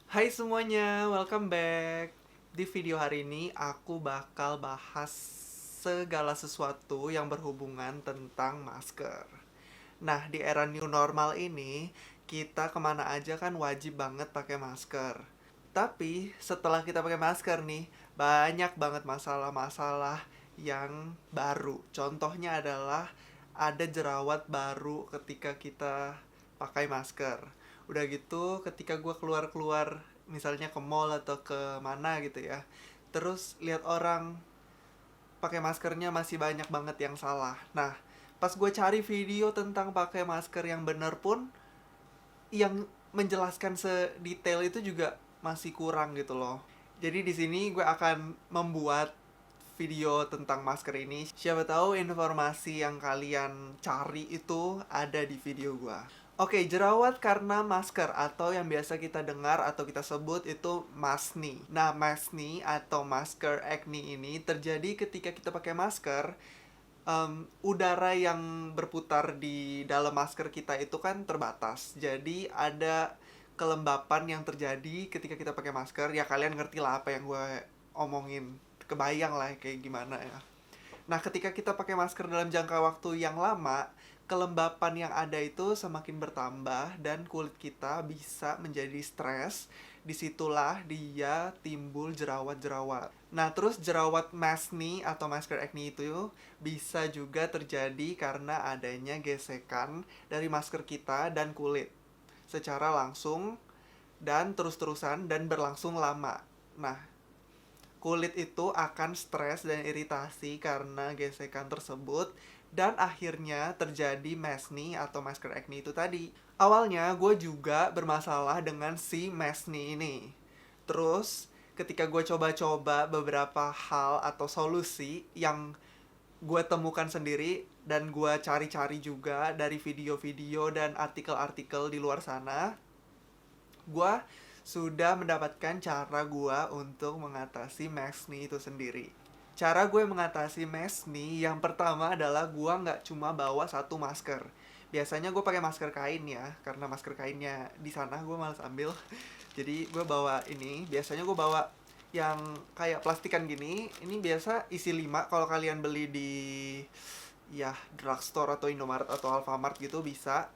Hai semuanya, welcome back. Di video hari ini aku bakal bahas segala sesuatu yang berhubungan tentang masker. Nah, di era new normal ini, kita kemana aja kan wajib banget pakai masker. Tapi setelah kita pakai masker nih, banyak banget masalah-masalah yang baru. Contohnya adalah ada jerawat baru ketika kita pakai masker. Udah gitu, ketika gue keluar-keluar, misalnya ke mall atau ke mana gitu ya, terus lihat orang pakai maskernya masih banyak banget yang salah. Nah, pas gue cari video tentang pakai masker yang bener pun, yang menjelaskan sedetail itu juga masih kurang gitu loh. Jadi di sini gue akan membuat video tentang masker ini. Siapa tahu informasi yang kalian cari itu ada di video gue. Oke, jerawat karena masker atau yang biasa kita dengar atau kita sebut itu masni. Nah, masni atau masker acne ini terjadi ketika kita pakai masker. Udara yang berputar di dalam masker kita itu kan terbatas. Jadi ada kelembapan yang terjadi ketika kita pakai masker. Ya kalian ngerti lah apa yang gue omongin. Kebayang lah kayak gimana ya. Nah, ketika kita pakai masker dalam jangka waktu yang lama, kelembapan yang ada itu semakin bertambah dan kulit kita bisa menjadi stres. Disitulah dia timbul jerawat-jerawat. Nah, terus jerawat maskne atau masker acne itu bisa juga terjadi karena adanya gesekan dari masker kita dan kulit secara langsung dan terus-terusan dan berlangsung lama. Nah, kulit itu akan stres dan iritasi karena gesekan tersebut dan akhirnya terjadi maskne atau masker acne itu tadi. Awalnya gue juga bermasalah dengan si maskne ini. Terus ketika gue coba-coba beberapa hal atau solusi yang gue temukan sendiri dan gue cari-cari juga dari video-video dan artikel-artikel di luar sana, gue sudah mendapatkan cara gue untuk mengatasi maskne itu sendiri. Cara gue mengatasi maskne yang pertama adalah gue nggak cuma bawa satu masker. Biasanya gue pakai masker kain ya, karena masker kainnya di sana gue malas ambil. Jadi gue bawa ini, biasanya gue bawa yang kayak plastikan gini. Ini biasa isi 5 kalau kalian beli di ya drugstore atau Indomaret atau Alfamart gitu bisa.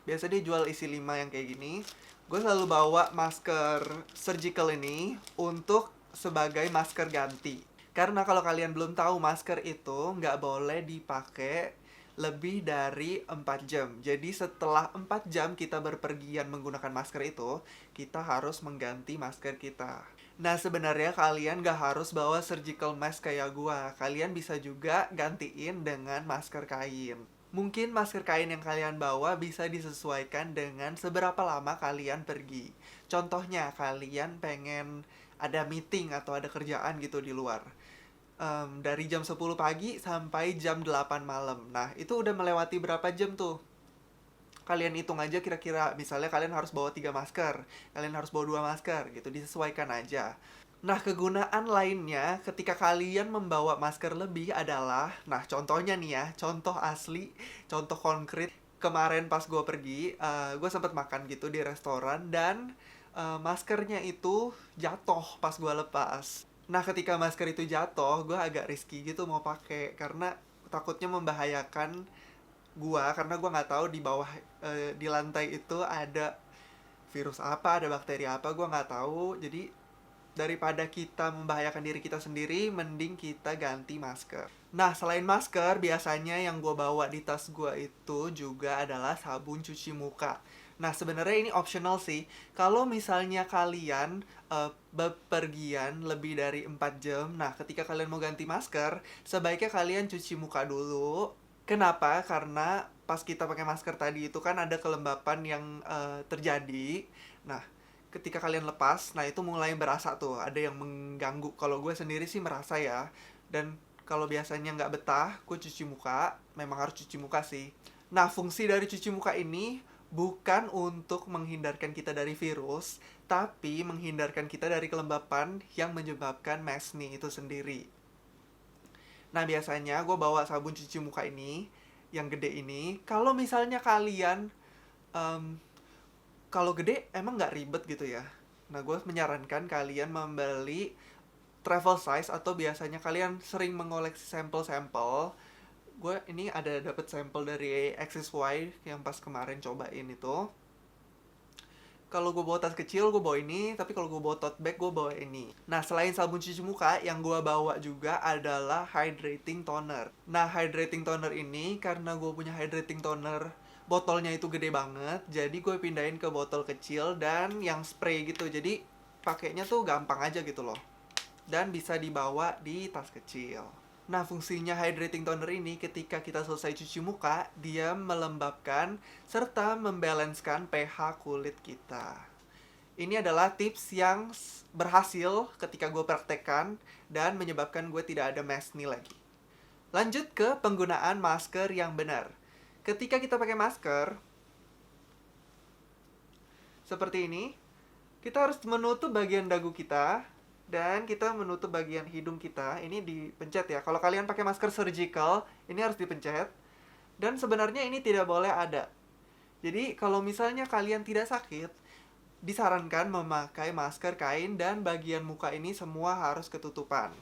Biasa dia jual isi 5 yang kayak gini. Gue selalu bawa masker surgical ini untuk sebagai masker ganti. Karena kalau kalian belum tahu, masker itu nggak boleh dipakai lebih dari 4 jam. Jadi setelah 4 jam kita berpergian menggunakan masker itu, kita harus mengganti masker kita. Nah, sebenarnya kalian nggak harus bawa surgical mask kayak gua. Kalian bisa juga gantiin dengan masker kain. Mungkin masker kain yang kalian bawa bisa disesuaikan dengan seberapa lama kalian pergi. Contohnya, kalian pengen ada meeting atau ada kerjaan gitu di luar. Dari jam 10 pagi sampai jam 8 malam. Nah, itu udah melewati berapa jam tuh? Kalian hitung aja kira-kira, misalnya kalian harus bawa 3 masker, kalian harus bawa 2 masker gitu, disesuaikan aja. Nah, kegunaan lainnya ketika kalian membawa masker lebih adalah, nah contohnya nih ya, contoh asli, contoh konkret. Kemarin pas gue pergi, gue sempat makan gitu di restoran dan maskernya itu jatuh pas gue lepas. Nah, ketika masker itu jatuh, gue agak risky gitu mau pakai karena takutnya membahayakan gua, karena gua nggak tahu di bawah di lantai itu ada virus apa, ada bakteri apa, gua nggak tahu. Jadi daripada kita membahayakan diri kita sendiri, mending kita ganti masker. Nah, selain masker, biasanya yang gue bawa di tas gue itu juga adalah sabun cuci muka. Nah, sebenarnya ini optional sih. Kalau misalnya kalian bepergian lebih dari 4 jam, nah ketika kalian mau ganti masker, sebaiknya kalian cuci muka dulu. Kenapa? Karena pas kita pakai masker tadi itu kan ada kelembapan yang terjadi. Nah, ketika kalian lepas, nah itu mulai berasa tuh, ada yang mengganggu. Kalau gue sendiri sih merasa ya. Dan kalau biasanya nggak betah, gue cuci muka, memang harus cuci muka sih. Nah, fungsi dari cuci muka ini bukan untuk menghindarkan kita dari virus, tapi menghindarkan kita dari kelembapan yang menyebabkan maskne itu sendiri. Nah, biasanya gue bawa sabun cuci muka ini, yang gede ini. Kalau misalnya kalian, em, kalau gede emang nggak ribet gitu ya. Nah, gue menyarankan kalian membeli travel size atau biasanya kalian sering mengoleksi sampel-sampel. Gue ini ada dapat sampel dari XSY yang pas kemarin cobain itu. Kalau gue bawa tas kecil, gue bawa ini. Tapi kalau gue bawa tote bag, gue bawa ini. Nah, selain sabun cuci muka, yang gue bawa juga adalah hydrating toner. Nah, hydrating toner ini, karena gue punya hydrating toner, botolnya itu gede banget. Jadi gue pindahin ke botol kecil dan yang spray gitu. Jadi pakainya tuh gampang aja gitu loh. Dan bisa dibawa di tas kecil. Nah, fungsinya hydrating toner ini ketika kita selesai cuci muka, dia melembabkan serta membalanskan pH kulit kita. Ini adalah tips yang berhasil ketika gue praktekkan dan menyebabkan gue tidak ada mesni lagi. Lanjut ke penggunaan masker yang benar. Ketika kita pakai masker, seperti ini, kita harus menutup bagian dagu kita dan kita menutup bagian hidung kita. Ini dipencet ya. Kalau kalian pakai masker surgical, ini harus dipencet. Dan sebenarnya ini tidak boleh ada. Jadi kalau misalnya kalian tidak sakit, disarankan memakai masker kain dan bagian muka ini semua harus ketutupan.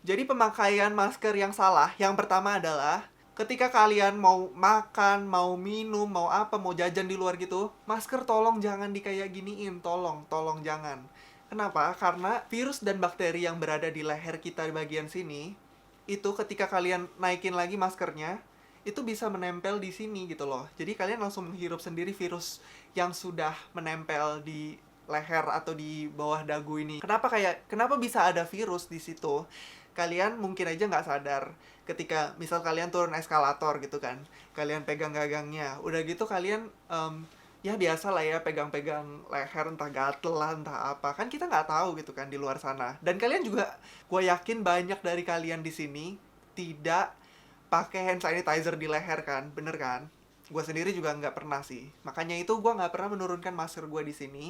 Jadi pemakaian masker yang salah, yang pertama adalah ketika kalian mau makan, mau minum, mau apa, mau jajan di luar gitu, masker tolong jangan dikayak giniin, tolong jangan. Kenapa? Karena virus dan bakteri yang berada di leher kita di bagian sini, itu ketika kalian naikin lagi maskernya, itu bisa menempel di sini gitu loh. Jadi kalian langsung menghirup sendiri virus yang sudah menempel di leher atau di bawah dagu ini. Kenapa bisa ada virus di situ? Kalian mungkin aja nggak sadar ketika misal kalian turun eskalator gitu kan, kalian pegang gagangnya, udah gitu kalian ya biasa lah ya pegang-pegang leher, entah gatel lah, entah apa. Kan kita nggak tahu gitu kan di luar sana. Dan kalian juga, gue yakin banyak dari kalian di sini tidak pakai hand sanitizer di leher kan, bener kan? Gue sendiri juga nggak pernah sih. Makanya itu gue nggak pernah menurunkan masker gue di sini.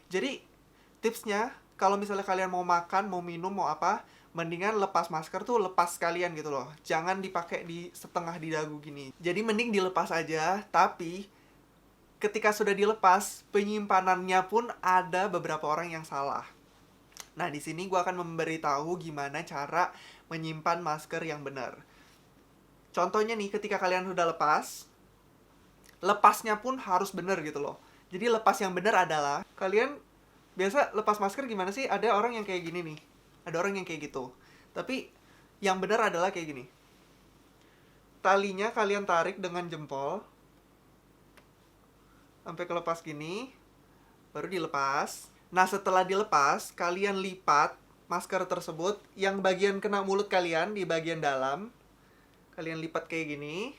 Jadi tipsnya, kalau misalnya kalian mau makan, mau minum, mau apa, mendingan lepas masker tuh lepas sekalian gitu loh. Jangan dipakai di setengah di dagu gini. Jadi mending dilepas aja, tapi ketika sudah dilepas, penyimpanannya pun ada beberapa orang yang salah. Nah, di sini gue akan memberitahu gimana cara menyimpan masker yang benar. Contohnya nih, ketika kalian sudah lepas, lepasnya pun harus benar gitu loh. Jadi lepas yang benar adalah, kalian biasa lepas masker gimana sih? Ada orang yang kayak gini nih. Ada orang yang kayak gitu. Tapi yang benar adalah kayak gini. Talinya kalian tarik dengan jempol sampai kelepas gini, baru dilepas. Nah, setelah dilepas, kalian lipat masker tersebut, yang bagian kena mulut kalian di bagian dalam, kalian lipat kayak gini.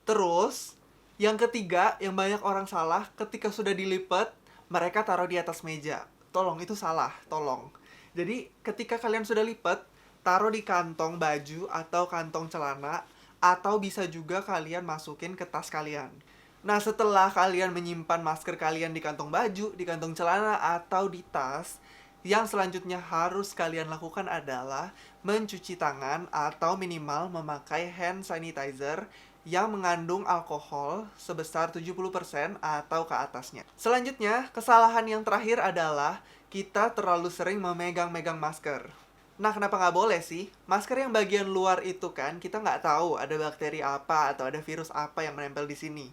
Terus, yang ketiga, yang banyak orang salah, ketika sudah dilipat, mereka taruh di atas meja. Tolong, itu salah, tolong. Jadi, ketika kalian sudah lipat, taruh di kantong baju atau kantong celana, atau bisa juga kalian masukin ke tas kalian. Nah, setelah kalian menyimpan masker kalian di kantong baju, di kantong celana, atau di tas, yang selanjutnya harus kalian lakukan adalah mencuci tangan atau minimal memakai hand sanitizer yang mengandung alkohol sebesar 70% atau ke atasnya. Selanjutnya, kesalahan yang terakhir adalah kita terlalu sering memegang-megang masker. Nah, kenapa nggak boleh sih? Masker yang bagian luar itu kan, kita nggak tahu ada bakteri apa atau ada virus apa yang menempel di sini.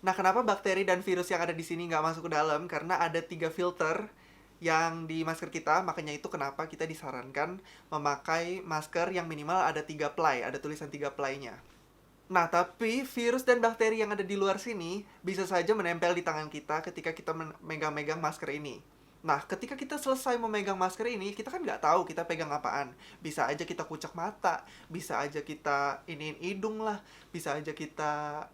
Nah, kenapa bakteri dan virus yang ada di sini nggak masuk ke dalam? Karena ada 3 filter yang di masker kita, makanya itu kenapa kita disarankan memakai masker yang minimal ada 3 ply, ada tulisan 3 ply-nya. Nah, tapi virus dan bakteri yang ada di luar sini bisa saja menempel di tangan kita ketika kita megang-megang masker ini. Nah, ketika kita selesai memegang masker ini, kita kan nggak tahu kita pegang apaan. Bisa aja kita kucek mata, bisa aja kita iniin hidung lah, bisa aja kita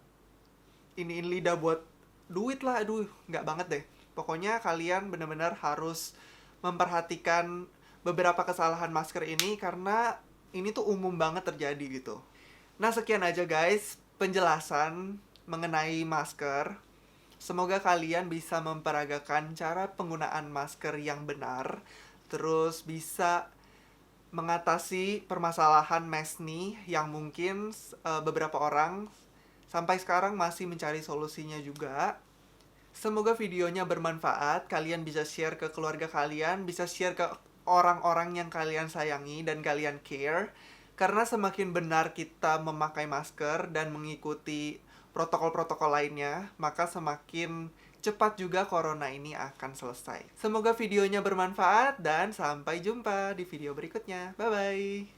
iniin lidah buat duit lah. Aduh, nggak banget deh. Pokoknya kalian benar-benar harus memperhatikan beberapa kesalahan masker ini, karena ini tuh umum banget terjadi gitu. Nah, sekian aja guys penjelasan mengenai masker. Semoga kalian bisa memperagakan cara penggunaan masker yang benar, terus bisa mengatasi permasalahan mesni yang mungkin beberapa orang sampai sekarang masih mencari solusinya juga. Semoga videonya bermanfaat, kalian bisa share ke keluarga kalian, bisa share ke orang-orang yang kalian sayangi dan kalian care. Karena semakin benar kita memakai masker dan mengikuti protokol-protokol lainnya, maka semakin cepat juga corona ini akan selesai. Semoga videonya bermanfaat dan sampai jumpa di video berikutnya. Bye-bye.